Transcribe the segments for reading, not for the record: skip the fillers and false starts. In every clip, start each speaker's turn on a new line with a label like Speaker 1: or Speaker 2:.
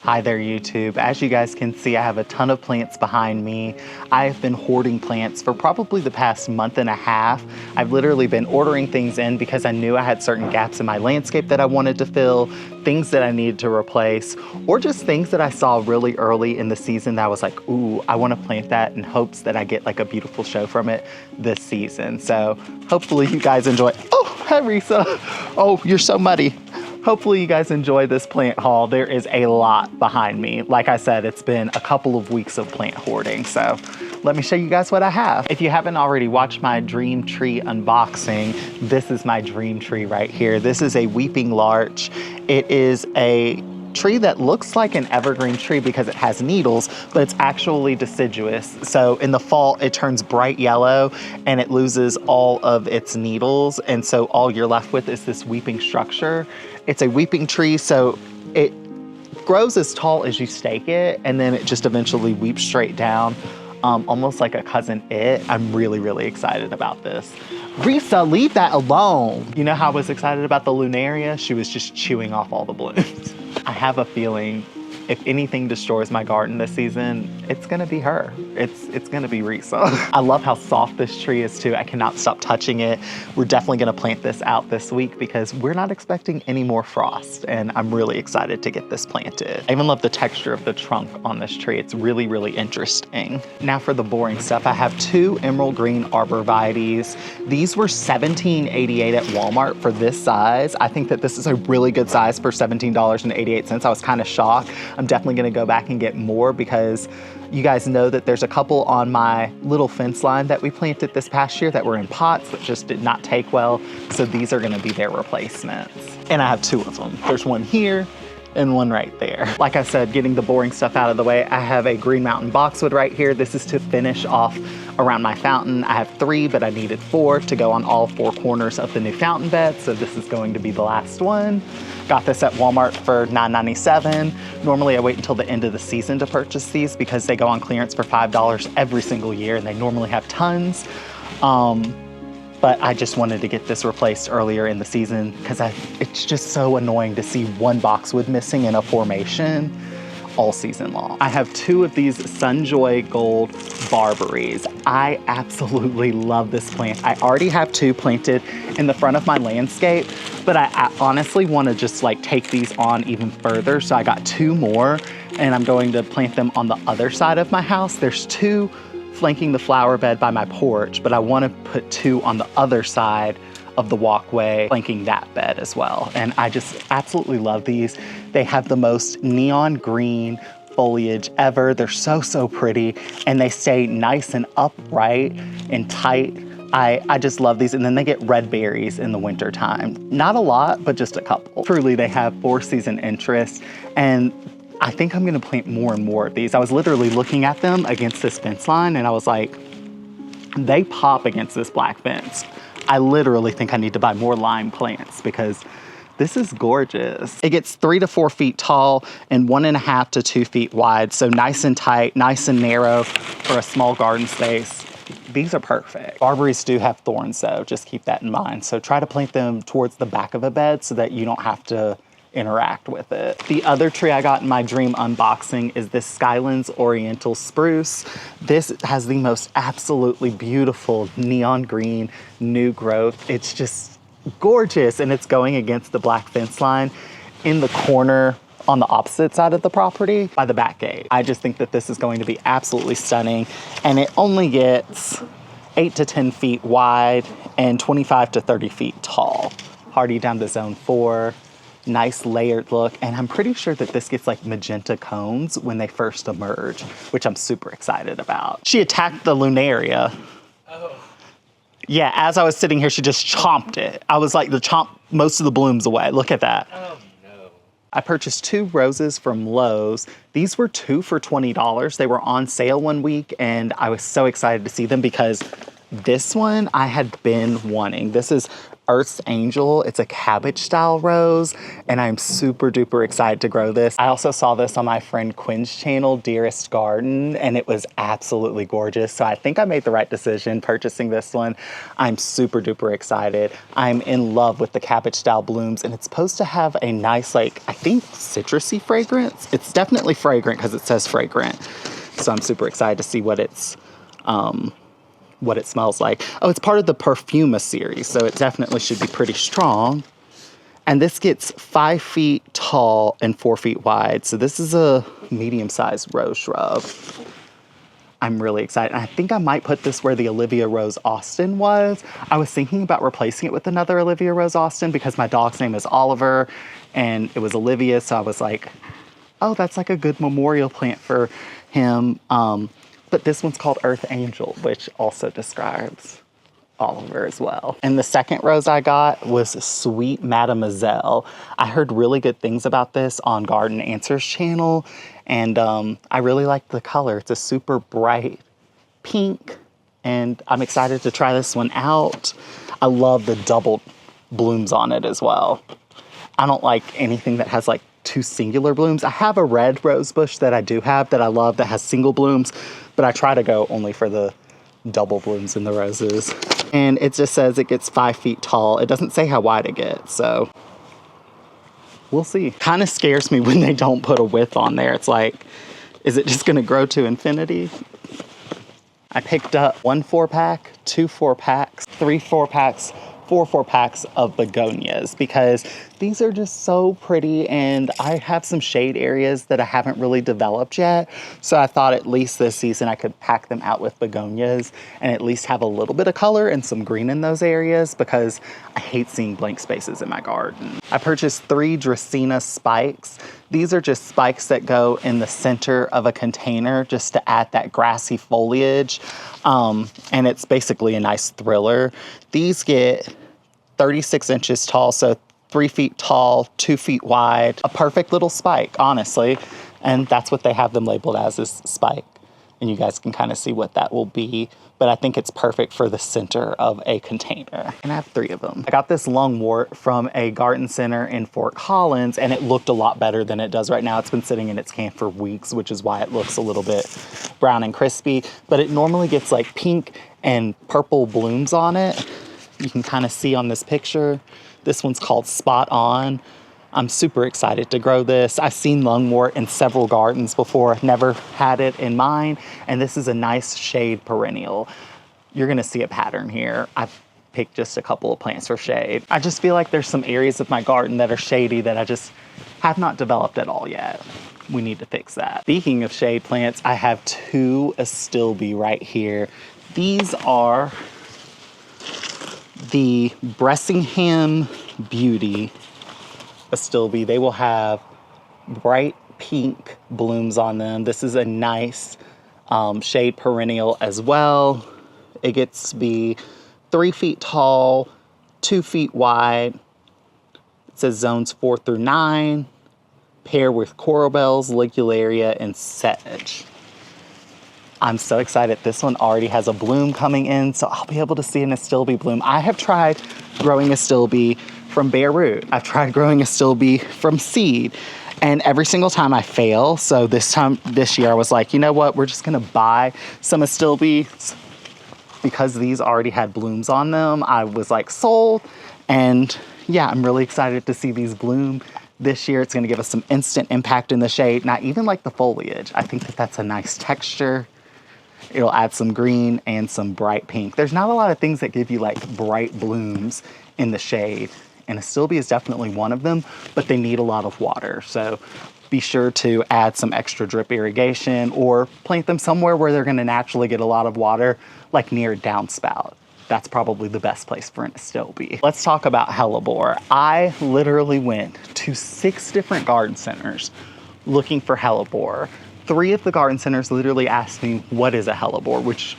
Speaker 1: Hi there, YouTube. As you guys can see, I have a ton of plants behind me. I've been hoarding plants for probably the past month and a half. I've literally been ordering things in because I knew I had certain gaps in my landscape that I wanted to fill, things that I needed to replace, or just things that I saw really early in the season that I was like, ooh, I want to plant that in hopes that I get like a beautiful show from it this season. So hopefully you guys enjoy. Oh, hi, Risa. Oh, you're so muddy. Hopefully you guys enjoy this plant haul. There is a lot behind me. Like I said, it's been a couple of weeks of plant hoarding, so let me show you guys what I have. If you haven't already watched my dream tree unboxing, this is my dream tree right here. This is a Weeping Larch. It is a tree that looks like an evergreen tree because it has needles, but it's actually deciduous. So in the fall, it turns bright yellow and it loses all of its needles. And so all you're left with is this weeping structure. It's a weeping tree, so it grows as tall as you stake it, and then it just eventually weeps straight down, almost like a cousin it. I'm really, really excited about this. Risa, leave that alone. You know how I was excited about the Lunaria? She was just chewing off all the blooms. I have a feeling if anything destroys my garden this season, it's gonna be her. It's gonna be Risa. I love how soft this tree is too. I cannot stop touching it. We're definitely gonna plant this out this week because we're not expecting any more frost, and I'm really excited to get this planted. I even love the texture of the trunk on this tree. It's really, really interesting. Now for the boring stuff, I have two emerald green arborvitaes. These were $17.88 at Walmart for this size. I think that this is a really good size for $17.88. I was kind of shocked. I'm definitely gonna go back and get more because you guys know that there's a couple on my little fence line that we planted this past year that were in pots that just did not take well. So these are gonna be their replacements. And I have two of them. There's one here and one right there. Like I said, getting the boring stuff out of the way, I have a Green Mountain boxwood right here. This is to finish off around my fountain. I have 3, but I needed 4 to go on all 4 corners of the new fountain bed. So this is going to be the last one. Got this at Walmart for $9.97. Normally I wait until the end of the season to purchase these because they go on clearance for $5 every single year and they normally have tons. But I just wanted to get this replaced earlier in the season because it's just so annoying to see one boxwood missing in a formation all season long. I have 2 of these Sunjoy Gold barberries. I absolutely love this plant. I already have 2 planted in the front of my landscape, but I honestly want to just like take these on even further. So I got 2 more and I'm going to plant them on the other side of my house. There's 2 flanking the flower bed by my porch, but I want to put 2 on the other side of the walkway flanking that bed as well. And I just absolutely love these. They have the most neon green foliage ever. They're so, so pretty and they stay nice and upright and tight. I just love these. And then they get red berries in the winter time. Not a lot, but just a couple. Truly, they have 4-season interest, and I think I'm gonna plant more and more of these. I was literally looking at them against this fence line and I was like, they pop against this black fence. I literally think I need to buy more lime plants because this is gorgeous. It gets 3 to 4 feet tall and 1.5 to 2 feet wide. So nice and tight, nice and narrow for a small garden space. These are perfect. Barberries do have thorns though, just keep that in mind. So try to plant them towards the back of a bed so that you don't have to interact with it. The other tree I got in my dream unboxing is this Skylands Oriental Spruce. This has the most absolutely beautiful neon green new growth. It's just gorgeous, and it's going against the black fence line in the corner on the opposite side of the property by the back gate. I just think that this is going to be absolutely stunning, and it only gets 8 to 10 feet wide and 25 to 30 feet tall. Hardy down to zone 4. Nice layered look, and I'm pretty sure that this gets like magenta cones when they first emerge, which I'm super excited about. She attacked the Lunaria. Oh. Yeah, as I was sitting here, she just chomped it. I was like, to chomp most of the blooms away. Look at that. Oh no. I purchased 2 roses from Lowe's. These were 2 for $20. They were on sale one week, and I was so excited to see them because This one I had been wanting. This is Earth's Angel. It's a cabbage style rose, and I'm super duper excited to grow this. I also saw this on my friend Quinn's channel, Dearest Garden, and it was absolutely gorgeous. So I think I made the right decision purchasing this one. I'm super duper excited. I'm in love with the cabbage style blooms, and it's supposed to have a nice, like, I think citrusy fragrance. It's definitely fragrant because it says fragrant. So I'm super excited to see what it smells like. Oh, it's part of the Perfuma series, so it definitely should be pretty strong. And this gets 5 feet tall and 4 feet wide. So this is a medium-sized rose shrub. I'm really excited. And I think I might put this where the Olivia Rose Austin was. I was thinking about replacing it with another Olivia Rose Austin because my dog's name is Oliver and it was Olivia. So I was like, oh, that's like a good memorial plant for him. But this one's called Earth Angel, which also describes Oliver as well. And the second rose I got was Sweet Mademoiselle. I heard really good things about this on Garden Answers channel, and I really like the color. It's a super bright pink, and I'm excited to try this one out. I love the double blooms on it as well. I don't like anything that has like 2 singular blooms. I have a red rose bush that I do have that I love that has single blooms, but I try to go only for the double blooms in the roses. And it just says it gets 5 feet tall. It doesn't say how wide it gets, so we'll see. Kind of scares me when they don't put a width on there. It's like, is it just gonna grow to infinity? I picked up 1 4-pack, 2 4-packs, 3 4-packs, 4 4-packs of begonias because these are just so pretty, and I have some shade areas that I haven't really developed yet. So I thought at least this season I could pack them out with begonias and at least have a little bit of color and some green in those areas because I hate seeing blank spaces in my garden. I purchased 3 Dracaena spikes. These are just spikes that go in the center of a container just to add that grassy foliage. And it's basically a nice thriller. These get 36 inches tall, so 3 feet tall, 2 feet wide. A perfect little spike, honestly. And that's what they have them labeled as, is spike. And you guys can kind of see what that will be. But I think it's perfect for the center of a container. And I have 3 of them. I got this lungwort from a garden center in Fort Collins, and it looked a lot better than it does right now. It's been sitting in its can for weeks, which is why it looks a little bit brown and crispy. But it normally gets like pink and purple blooms on it. You can kind of see on this picture. This one's called Spot On. I'm super excited to grow this. I've seen lungwort in several gardens before, never had it in mine, and this is a nice shade perennial. You're gonna see a pattern here. I've picked just a couple of plants for shade. I just feel like there's some areas of my garden that are shady that I just have not developed at all yet. We need to fix that. Speaking of shade plants, I have 2 astilbe right here. These are the Bressingham Beauty astilbe. They will have bright pink blooms on them. This is a nice shade perennial as well. It gets to be 3 feet tall, 2 feet wide. It says zones 4 through 9. Pair with coral bells, ligularia, and sedge. I'm so excited. This one already has a bloom coming in, so I'll be able to see an astilbe bloom. I have tried growing astilbe from bare root. I've tried growing astilbe from seed, and every single time I fail. So this year I was like, you know what? We're just gonna buy some astilbes because these already had blooms on them. I was like sold, and yeah, I'm really excited to see these bloom this year. It's gonna give us some instant impact in the shade. And I even like the foliage. I think that that's a nice texture. It'll add some green and some bright pink. There's not a lot of things that give you like bright blooms in the shade, and astilbe is definitely one of them, but they need a lot of water. So be sure to add some extra drip irrigation or plant them somewhere where they're gonna naturally get a lot of water, like near a downspout. That's probably the best place for an astilbe. Let's talk about Hellebore. I literally went to 6 different garden centers looking for Hellebore. 3 of the garden centers literally asked me, what is a Hellebore? Which,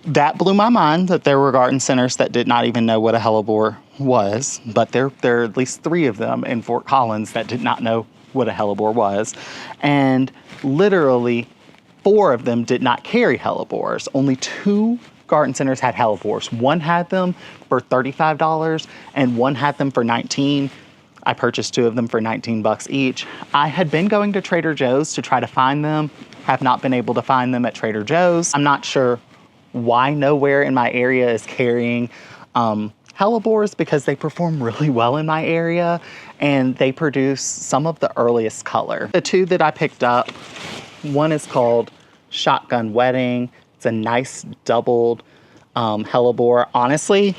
Speaker 1: that blew my mind that there were garden centers that did not even know what a Hellebore was. But there are at least 3 of them in Fort Collins that did not know what a Hellebore was. And literally 4 of them did not carry hellebores. Only 2 garden centers had hellebores. One had them for $35 and one had them for $19. I purchased 2 of them for 19 bucks each. I had been going to Trader Joe's to try to find them, have not been able to find them at Trader Joe's. I'm not sure why nowhere in my area is carrying hellebores, because they perform really well in my area and they produce some of the earliest color. The 2 that I picked up, one is called Shotgun Wedding. It's a nice doubled hellebore. Honestly,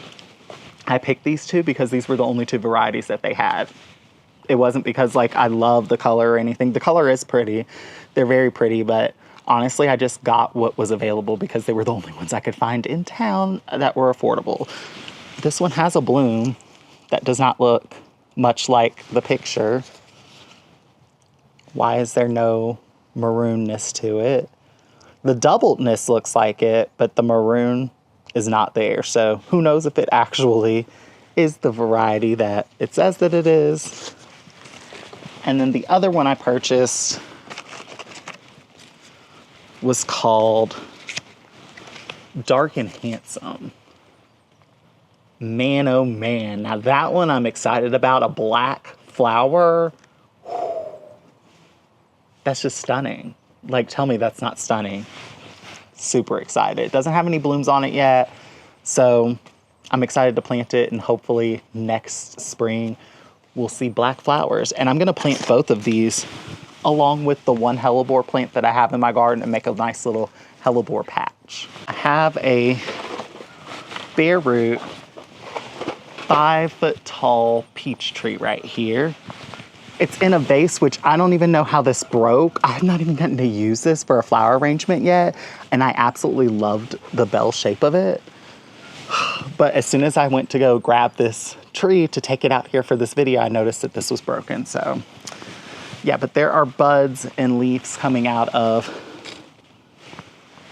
Speaker 1: I picked these 2 because these were the only 2 varieties that they had. It wasn't because like I love the color or anything. The color is pretty. They're very pretty, but honestly, I just got what was available because they were the only ones I could find in town that were affordable. This one has a bloom that does not look much like the picture. Why is there no maroonness to it? The doubledness looks like it, but the maroon is not there. So who knows if it actually is the variety that it says that it is. And then the other one I purchased was called Dark and Handsome. Man, oh man. Now that one I'm excited about. A black flower. That's just stunning. Like, tell me that's not stunning. Super excited. It doesn't have any blooms on it yet, so I'm excited to plant it, and hopefully next spring we'll see black flowers. And I'm gonna plant both of these along with the one hellebore plant that I have in my garden and make a nice little hellebore patch. I have a bare root 5-foot tall peach tree right here. It's in a vase, which I don't even know how this broke. I have not even gotten to use this for a flower arrangement yet, and I absolutely loved the bell shape of it. But as soon as I went to go grab this tree to take it out here for this video, I noticed that this was broken. So yeah, but there are buds and leaves coming out of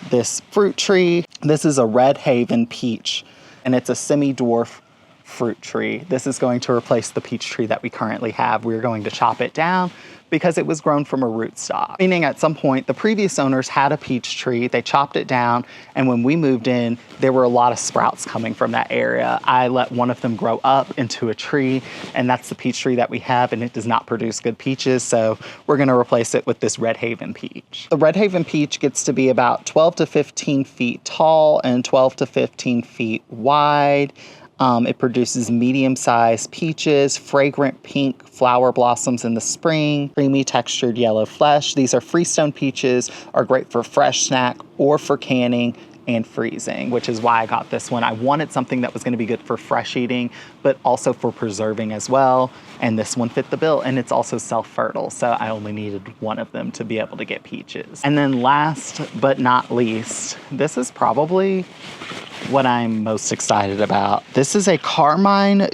Speaker 1: this fruit tree. This is a Red Haven peach, and it's a semi-dwarf fruit tree. This is going to replace the peach tree that we currently have. We're going to chop it down because it was grown from a rootstock. Meaning at some point, the previous owners had a peach tree, they chopped it down, and when we moved in, there were a lot of sprouts coming from that area. I let one of them grow up into a tree, and that's the peach tree that we have, and it does not produce good peaches, so we're gonna replace it with this Red Haven peach. The Red Haven peach gets to be about 12 to 15 feet tall and 12 to 15 feet wide. It produces medium-sized peaches, fragrant pink flower blossoms in the spring, creamy textured yellow flesh. These are freestone peaches, are great for fresh snack or for canning and freezing, which is why I got this one. I wanted something that was gonna be good for fresh eating, but also for preserving as well. And this one fit the bill, and it's also self-fertile. So I only needed one of them to be able to get peaches. And then last but not least, this is probably what I'm most excited about. This is a Carmine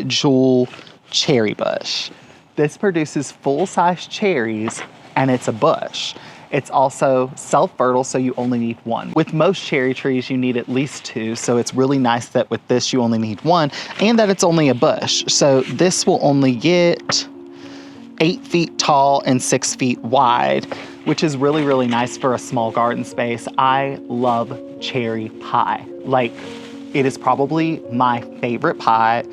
Speaker 1: Cherry Bush. This produces full-size cherries, and it's a bush. It's also self-fertile, so you only need one. With most cherry trees, you need at least 2, so it's really nice that with this, you only need 1, and that it's only a bush. So this will only get 8 feet tall and 6 feet wide, which is really, really nice for a small garden space. I love cherry pie. Like, it is probably my favorite pie.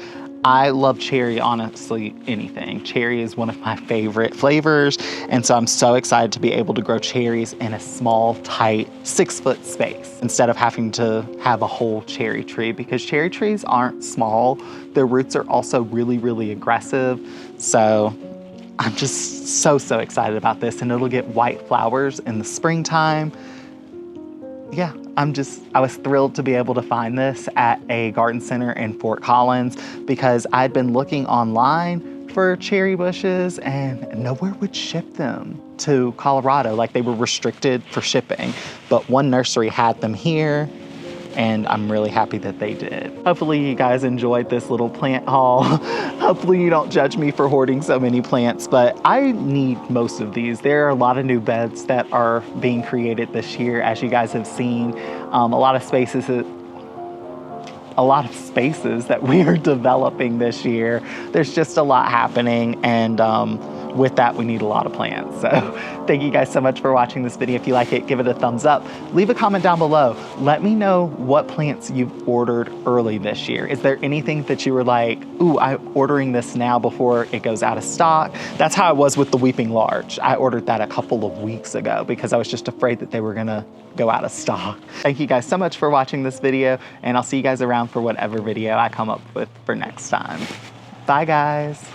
Speaker 1: I love cherry, honestly, anything. Cherry is one of my favorite flavors, and so I'm so excited to be able to grow cherries in a small, tight, 6-foot space instead of having to have a whole cherry tree, because cherry trees aren't small. Their roots are also really, really aggressive. So I'm just so, so excited about this, and it'll get white flowers in the springtime. Yeah, I was thrilled to be able to find this at a garden center in Fort Collins, because I'd been looking online for cherry bushes and nowhere would ship them to Colorado. Like, they were restricted for shipping, but one nursery had them here, and I'm really happy that they did. Hopefully you guys enjoyed this little plant haul. Hopefully you don't judge me for hoarding so many plants, but I need most of these. There are a lot of new beds that are being created this year, as you guys have seen. A lot of spaces that we are developing this year. There's just a lot happening, and with that, we need a lot of plants. So thank you guys so much for watching this video. If you like it, give it a thumbs up. Leave a comment down below. Let me know what plants you've ordered early this year. Is there anything that you were like, ooh, I'm ordering this now before it goes out of stock? That's how I was with the Weeping Larch. I ordered that a couple of weeks ago because I was just afraid that they were gonna go out of stock. Thank you guys so much for watching this video, and I'll see you guys around for whatever video I come up with for next time. Bye guys.